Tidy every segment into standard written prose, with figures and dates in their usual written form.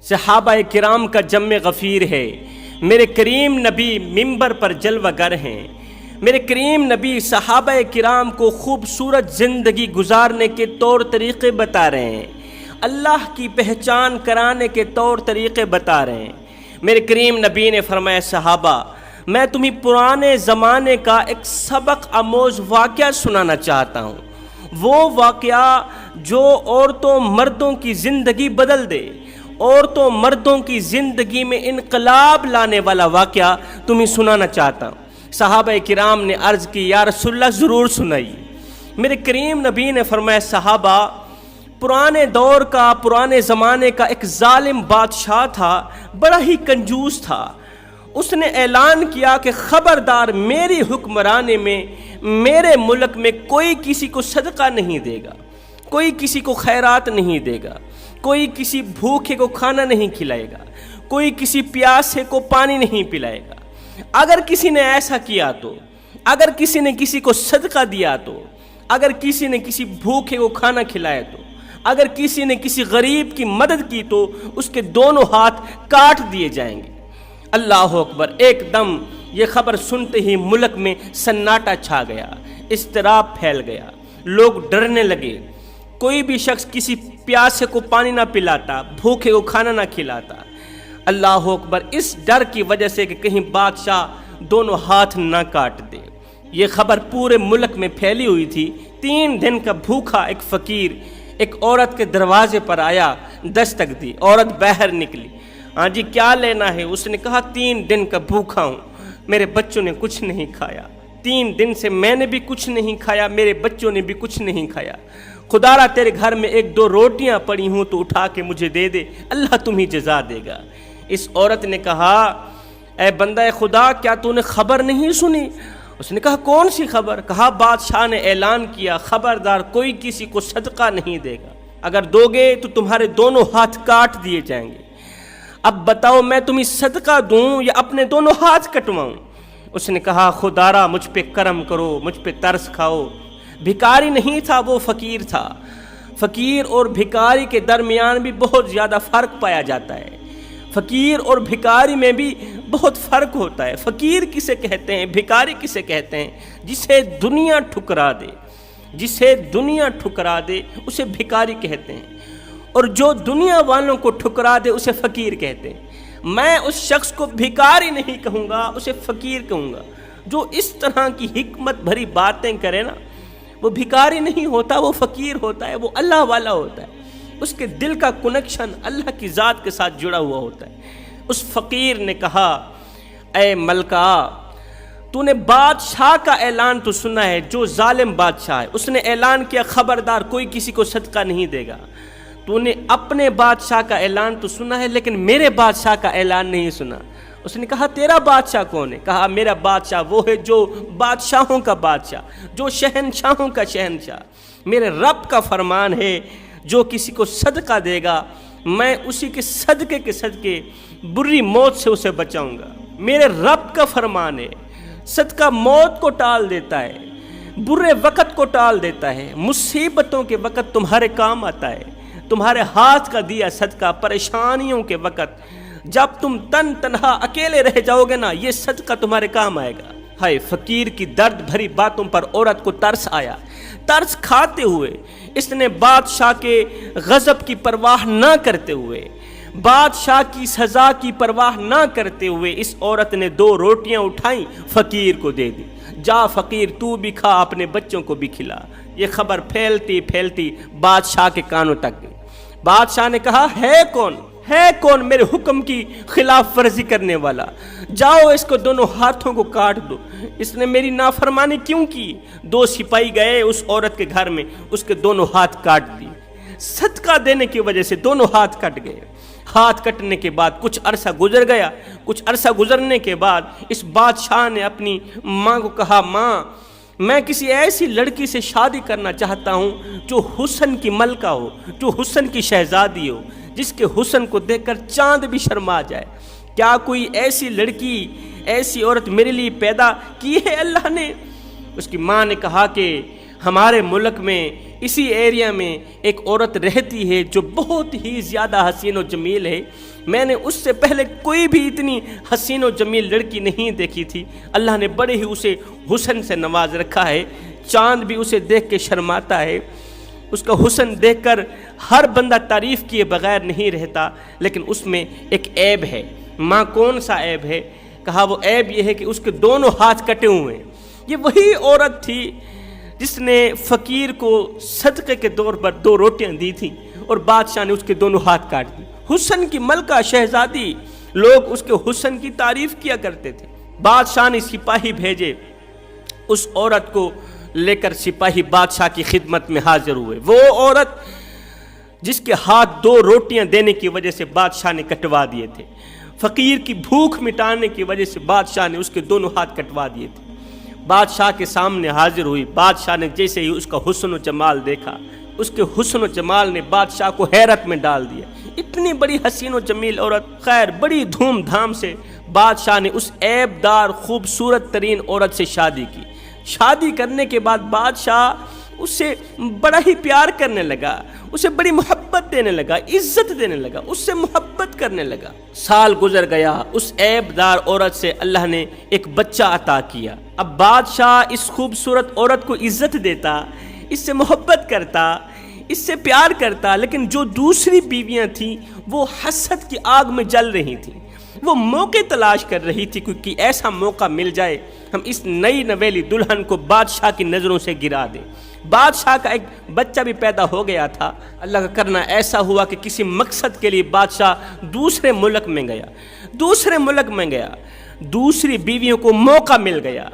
صحابہ کرام کا جم غفیر ہے، میرے کریم نبی منبر پر جلوہ گر ہیں۔ میرے کریم نبی صحابہ کرام کو خوبصورت زندگی گزارنے کے طور طریقے بتا رہے ہیں، اللہ کی پہچان کرانے کے طور طریقے بتا رہے ہیں۔ میرے کریم نبی نے فرمایا صحابہ میں تمہیں پرانے زمانے کا ایک سبق آموز واقعہ سنانا چاہتا ہوں، وہ واقعہ جو عورتوں مردوں کی زندگی بدل دے، عورتوں مردوں کی زندگی میں انقلاب لانے والا واقعہ تمہیں سنانا چاہتا ہوں۔ صحابہ کرام نے عرض کی یا رسول اللہ ضرور سنائیے۔ میرے کریم نبی نے فرمایا صحابہ پرانے دور کا، پرانے زمانے کا ایک ظالم بادشاہ تھا، بڑا ہی کنجوس تھا۔ اس نے اعلان کیا کہ خبردار میری حکمرانی میں، میرے ملک میں کوئی کسی کو صدقہ نہیں دے گا، کوئی کسی کو خیرات نہیں دے گا، کوئی کسی بھوکے کو کھانا نہیں کھلائے گا، کوئی کسی پیاسے کو پانی نہیں پلائے گا۔ اگر کسی نے ایسا کیا تو، اگر کسی نے کسی کو صدقہ دیا تو، اگر کسی نے کسی بھوکے کو کھانا کھلایا تو، اگر کسی نے کسی غریب کی مدد کی تو اس کے دونوں ہاتھ کاٹ دیے جائیں گے۔ اللہ اکبر! ایک دم یہ خبر سنتے ہی ملک میں سناٹا چھا گیا، اضطراب پھیل گیا، لوگ ڈرنے لگے۔ کوئی بھی شخص کسی پیاسے کو پانی نہ پلاتا، بھوکے کو کھانا نہ کھلاتا۔ اللہ اکبر! اس ڈر کی وجہ سے کہ کہیں بادشاہ دونوں ہاتھ نہ کاٹ دے، یہ خبر پورے ملک میں پھیلی ہوئی تھی۔ 3 دن کا بھوکا ایک فقیر ایک عورت کے دروازے پر آیا، دستک دی، عورت باہر نکلی۔ ہاں جی کیا لینا ہے؟ اس نے کہا 3 دن کا بھوکا ہوں، میرے بچوں نے کچھ نہیں کھایا، 3 دن سے میں نے بھی کچھ نہیں کھایا، میرے بچوں نے بھی کچھ نہیں کھایا، خدا را تیرے گھر میں 1-2 روٹیاں پڑی ہوں تو اٹھا کے مجھے دے دے، اللہ تمہیں جزا دے گا۔ اس عورت نے کہا اے بندہ خدا کیا تو نے خبر نہیں سنی؟ اس نے کہا کون سی خبر؟ کہا بادشاہ نے اعلان کیا خبردار کوئی کسی کو صدقہ نہیں دے گا، اگر دو گے تو تمہارے دونوں ہاتھ کاٹ دیے جائیں گے۔ اب بتاؤ میں تمہیں صدقہ دوں یا اپنے دونوں ہاتھ کٹواؤں؟ اس نے کہا خدا را مجھ پہ کرم کرو، مجھ پہ ترس کھاؤ۔ بھکاری نہیں تھا، وہ فقیر تھا۔ فقیر اور بھکاری کے درمیان بھی بہت زیادہ فرق پایا جاتا ہے، فقیر اور بھکاری میں بھی بہت فرق ہوتا ہے۔ فقیر کسے کہتے ہیں، بھکاری کسے کہتے ہیں؟ جسے دنیا ٹھکرا دے، جسے دنیا ٹھکرا دے اسے بھکاری کہتے ہیں، اور جو دنیا والوں کو ٹھکرا دے اسے فقیر کہتے ہیں۔ میں اس شخص کو بھکاری نہیں کہوں گا، اسے فقیر کہوں گا۔ جو اس طرح کی حکمت بھری باتیں کرے نا، وہ بھکاری نہیں ہوتا، وہ فقیر ہوتا ہے، وہ اللہ والا ہوتا ہے، اس کے دل کا کنیکشن اللہ کی ذات کے ساتھ جڑا ہوا ہوتا ہے۔ اس فقیر نے کہا اے ملکہ تو نے بادشاہ کا اعلان تو سنا ہے، جو ظالم بادشاہ ہے اس نے اعلان کیا خبردار کوئی کسی کو صدقہ نہیں دے گا۔ تو نے اپنے بادشاہ کا اعلان تو سنا ہے لیکن میرے بادشاہ کا اعلان نہیں سنا۔ اس نے کہا تیرا بادشاہ کون ہے؟ کہا میرا بادشاہ وہ ہے جو بادشاہوں کا بادشاہ، جو شہنشاہوں کا شہنشاہ۔ میرے رب کا فرمان ہے جو کسی کو صدقہ دے گا میں اسی کے صدقے بری موت سے اسے بچاؤں گا۔ میرے رب کا فرمان ہے، صدقہ موت کو ٹال دیتا ہے، برے وقت کو ٹال دیتا ہے، مصیبتوں کے وقت تمہارے کام آتا ہے، تمہارے ہاتھ کا دیا صدقہ پریشانیوں کے وقت جب تم تنہا اکیلے رہ جاؤ گے نا، یہ صدقہ تمہارے کام آئے گا۔ ہائے فقیر کی درد بھری باتوں پر عورت کو ترس آیا۔ ترس کھاتے ہوئے اس نے بادشاہ کے غضب کی پرواہ نہ کرتے ہوئے، بادشاہ کی سزا کی پرواہ نہ کرتے ہوئے اس عورت نے 2 روٹیاں اٹھائیں فقیر کو دے دی۔ جا فقیر تو بھی کھا، اپنے بچوں کو بھی کھلا۔ یہ خبر پھیلتی پھیلتی بادشاہ کے کانوں تک گئی۔ بادشاہ نے کہا ہے کون میرے حکم کی خلاف ورزی کرنے والا؟ جاؤ اس کو دونوں ہاتھوں کو کاٹ دو، اس نے میری نافرمانی کیوں کی؟ 2 سپاہی گئے اس عورت کے گھر میں، اس کے دونوں ہاتھ کاٹ دی۔ صدقہ دینے کی وجہ سے دونوں ہاتھ کٹ گئے۔ ہاتھ کٹنے کے بعد کچھ عرصہ گزر گیا، کچھ عرصہ گزرنے کے بعد اس بادشاہ نے اپنی ماں کو کہا ماں میں کسی ایسی لڑکی سے شادی کرنا چاہتا ہوں جو حسن کی ملکہ ہو، جو حسن کی شہزادی ہو، جس کے حسن کو دیکھ کر چاند بھی شرما جائے۔ کیا کوئی ایسی لڑکی، ایسی عورت میرے لیے پیدا کی ہے اللہ نے؟ اس کی ماں نے کہا کہ ہمارے ملک میں اسی ایریا میں ایک عورت رہتی ہے جو بہت ہی زیادہ حسین و جمیل ہے. میں نے اس سے پہلے کوئی بھی اتنی حسین و جمیل لڑکی نہیں دیکھی تھی. اللہ نے بڑے ہی اسے حسن سے نواز رکھا ہے. چاند بھی اسے دیکھ کے شرماتا ہے. اس کا حسن دیکھ کر ہر بندہ تعریف کیے بغیر نہیں رہتا. لیکن اس میں ایک عیب ہے. ماں کون سا عیب ہے؟ کہا وہ عیب یہ ہے کہ اس کے دونوں ہاتھ کٹے ہوئے ہیں. یہ وہی عورت تھی جس نے فقیر کو صدقے کے طور پر 2 روٹیاں دی تھیں اور بادشاہ نے اس کے دونوں ہاتھ کاٹ دی. حسن کی ملکہ شہزادی. لوگ اس کے حسن کی تعریف کیا کرتے تھے. بادشاہ نے سپاہی بھیجے. اس عورت کو لے کر سپاہی بادشاہ کی خدمت میں حاضر ہوئے. وہ عورت جس کے ہاتھ 2 روٹیاں دینے کی وجہ سے بادشاہ نے کٹوا دیے تھے. فقیر کی بھوک مٹانے کی وجہ سے بادشاہ نے اس کے دونوں ہاتھ کٹوا دیے تھے. بادشاہ کے سامنے حاضر ہوئی. بادشاہ نے جیسے ہی اس کا حسن و جمال دیکھا, اس کے حسن و جمال نے بادشاہ کو حیرت میں ڈال دیا. اتنی بڑی حسین و جمیل عورت. خیر, بڑی دھوم دھام سے بادشاہ نے اس عیب دار خوبصورت ترین عورت سے شادی کی. شادی کرنے کے بعد بادشاہ اس سے بڑا ہی پیار کرنے لگا, اسے بڑی محبت دینے لگا, عزت دینے لگا, اس سے محبت کرنے لگا. سال گزر گیا. اس عیب دار عورت سے اللہ نے ایک بچہ عطا کیا. اب بادشاہ اس خوبصورت عورت کو عزت دیتا, اس سے محبت کرتا, اس سے پیار کرتا. لیکن جو دوسری بیویاں تھیں وہ حسد کی آگ میں جل رہی تھیں. وہ موقع تلاش کر رہی تھی کیونکہ ایسا موقع مل جائے ہم اس نئی نویلی دلہن کو بادشاہ کی نظروں سے گرا دیں. بادشاہ کا ایک بچہ بھی پیدا ہو گیا تھا. اللہ کا کرنا ایسا ہوا کہ کسی مقصد کے لیے بادشاہ دوسرے ملک میں گیا. دوسری بیویوں کو موقع مل گیا.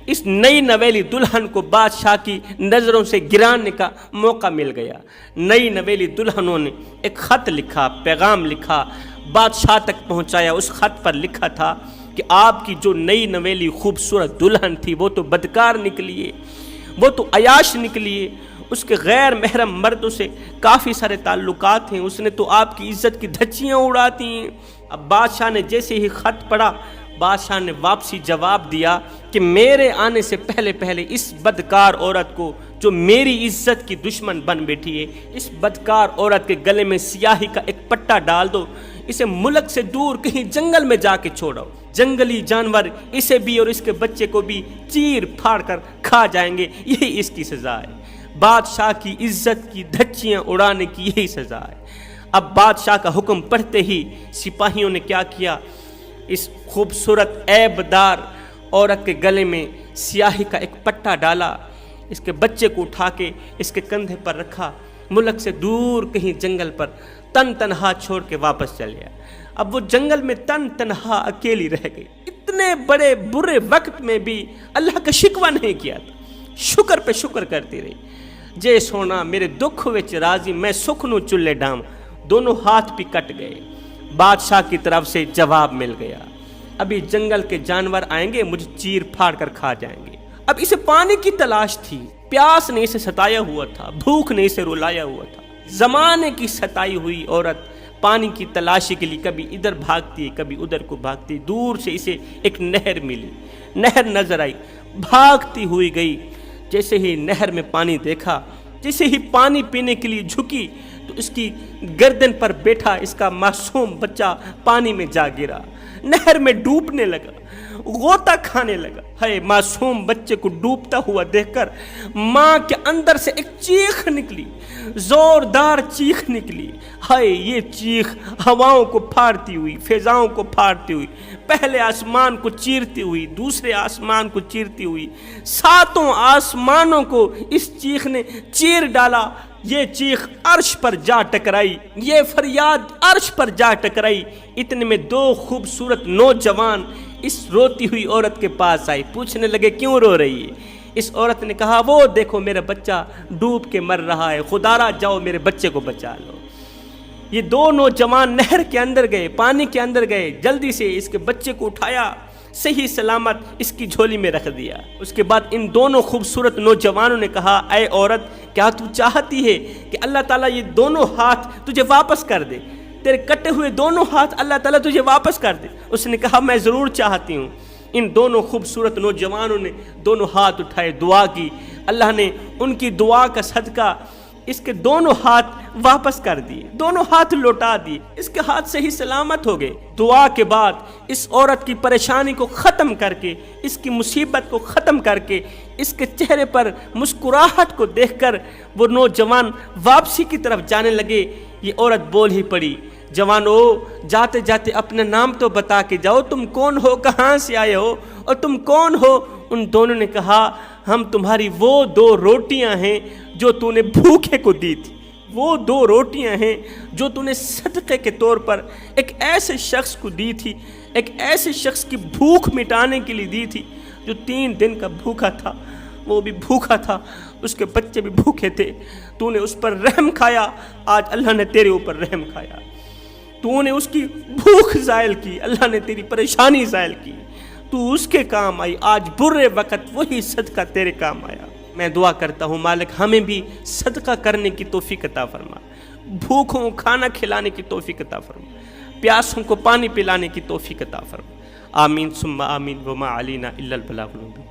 اس نئی نویلی دلہن کو بادشاہ کی نظروں سے گرانے کا موقع مل گیا. نئی نویلی دلہنوں نے ایک خط لکھا, پیغام لکھا, بادشاہ تک پہنچایا. اس خط پر لکھا تھا کہ آپ کی جو نئی نویلی خوبصورت دلہن تھی وہ تو بدکار نکلی ہے, وہ تو عیاش نکلی ہے. اس کے غیر محرم مردوں سے کافی سارے تعلقات ہیں. اس نے تو آپ کی عزت کی دھچیاں اڑاتی ہیں. اب بادشاہ نے جیسے ہی خط پڑھا, بادشاہ نے واپسی جواب دیا کہ میرے آنے سے پہلے اس بدکار عورت کو جو میری عزت کی دشمن بن بیٹھی ہے, اس بدکار عورت کے گلے میں سیاہی کا ایک پٹا ڈال دو. اسے ملک سے دور کہیں جنگل میں جا کے چھوڑو. جنگلی جانور اسے بھی اور اس کے بچے کو بھی چیر پھاڑ کر کھا جائیں گے. یہی اس کی سزا ہے. بادشاہ کی عزت کی دھچیاں اڑانے کی یہی سزا ہے. اب بادشاہ کا حکم پڑھتے ہی سپاہیوں نے کیا کیا, اس خوبصورت عیب دار عورت کے گلے میں سیاہی کا ایک پٹا ڈالا. اس کے بچے کو اٹھا کے اس کے کندھے پر رکھا. ملک سے دور کہیں جنگل پر تنہا چھوڑ کے واپس چل گیا. اب وہ جنگل میں تنہا اکیلی رہ گئی. اتنے بڑے برے وقت میں بھی اللہ کا شکوہ نہیں کیا تھا, شکر پہ شکر کرتی رہی. جے سونا میرے دکھ وچ راضی, میں سکھ نو چلے ڈام. دونوں ہاتھ بھی کٹ گئے. بادشاہ کی طرف سے جواب مل گیا, ابھی جنگل کے جانور آئیں گے, مجھے چیر پھاڑ کر کھا جائیں گے. اب اسے پانی کی تلاش تھی. پیاس نے اسے ستایا ہوا تھا, بھوک نے اسے رلایا ہوا تھا. زمانے کی ستائی ہوئی عورت پانی کی تلاشی کے لیے کبھی ادھر بھاگتی, کبھی ادھر کو بھاگتی. دور سے اسے ایک نہر ملی, نہر نظر آئی, بھاگتی ہوئی گئی. جیسے ہی نہر میں پانی دیکھا, جیسے ہی پانی پینے کے لیے جھکی تو اس کی گردن پر بیٹھا اس کا معصوم بچہ پانی میں جا گرا, نہر میں ڈوبنے لگا, غوطہ کھانے لگا. ہے معصوم بچے کو ڈوبتا ہوا دیکھ کر ماں کے اندر سے ایک چیخ نکلی, زوردار چیخ نکلی. ہے یہ چیخ ہواؤں کو پھاڑتی ہوئی, فضاؤں کو پھاڑتی ہوئی, پہلے آسمان کو چیرتی ہوئی, دوسرے آسمان کو چیرتی ہوئی, 7 آسمانوں کو اس چیخ نے چیر ڈالا. یہ چیخ عرش پر جا ٹکرائی, یہ فریاد عرش پر جا ٹکرائی. اتنے میں 2 خوبصورت نوجوان اس روتی ہوئی عورت کے پاس آئی. پوچھنے لگے کیوں رو رہی ہے؟ اس عورت نے کہا وہ دیکھو میرا بچہ ڈوب کے مر رہا ہے, خدارا جاؤ میرے بچے کو بچا لو. یہ 2 نوجوان نہر کے اندر گئے, پانی کے اندر گئے, جلدی سے اس کے بچے کو اٹھایا, صحیح سلامت اس کی جھولی میں رکھ دیا. اس کے بعد ان دونوں خوبصورت نوجوانوں نے کہا اے عورت, کیا تو چاہتی ہے کہ اللہ تعالیٰ یہ دونوں ہاتھ تجھے واپس کر دے, تیرے کٹے ہوئے دونوں ہاتھ اللہ تعالیٰ تجھے واپس کر دے؟ اس نے کہا میں ضرور چاہتی ہوں. ان دونوں خوبصورت نوجوانوں نے دونوں ہاتھ اٹھائے، دعا کی، اللہ نے ان کی دعا کا صدقہ اس کے دونوں ہاتھ واپس کر دیے، دونوں ہاتھ لوٹا دیے، اس کے ہاتھ صحیح سلامت ہو گئے۔ دعا کے بعد اس عورت کی پریشانی کو ختم کر کے، اس کی مصیبت کو ختم کر کے، اس کے چہرے پر مسکراہٹ کو دیکھ کر وہ نوجوان واپسی کی طرف جانے لگے۔ یہ عورت بول ہی پڑی، جوانو جاتے جاتے اپنا نام تو بتا کے جاؤ، تم کون ہو، کہاں سے آئے ہو اور تم کون ہو؟ ان دونوں نے کہا ہم تمہاری وہ 2 روٹیاں ہیں جو تو نے بھوکے کو دی تھی، وہ 2 روٹیاں ہیں جو تو نے صدقے کے طور پر ایک ایسے شخص کو دی تھی، ایک ایسے شخص کی بھوک مٹانے کے لیے دی تھی جو 3 دن کا بھوکا تھا، وہ بھی بھوکا تھا، اس کے بچے بھی بھوکے تھے، تو نے اس پر رحم کھایا، آج اللہ نے تیرے اوپر رحم کھایا، تو نے اس کی بھوک زائل کی، اللہ نے تیری پریشانی زائل کی، تو اس کے کام آئی، آج برے وقت وہی صدقہ تیرے کام آیا۔ میں دعا کرتا ہوں مالک ہمیں بھی صدقہ کرنے کی توفیق عطا فرما، بھوکوں کو کھانا کھلانے کی توفیق عطا فرما، پیاسوں کو پانی پلانے کی توفیق عطا فرما، آمین ثم آمین، وما علینا الا البلاغ المبین۔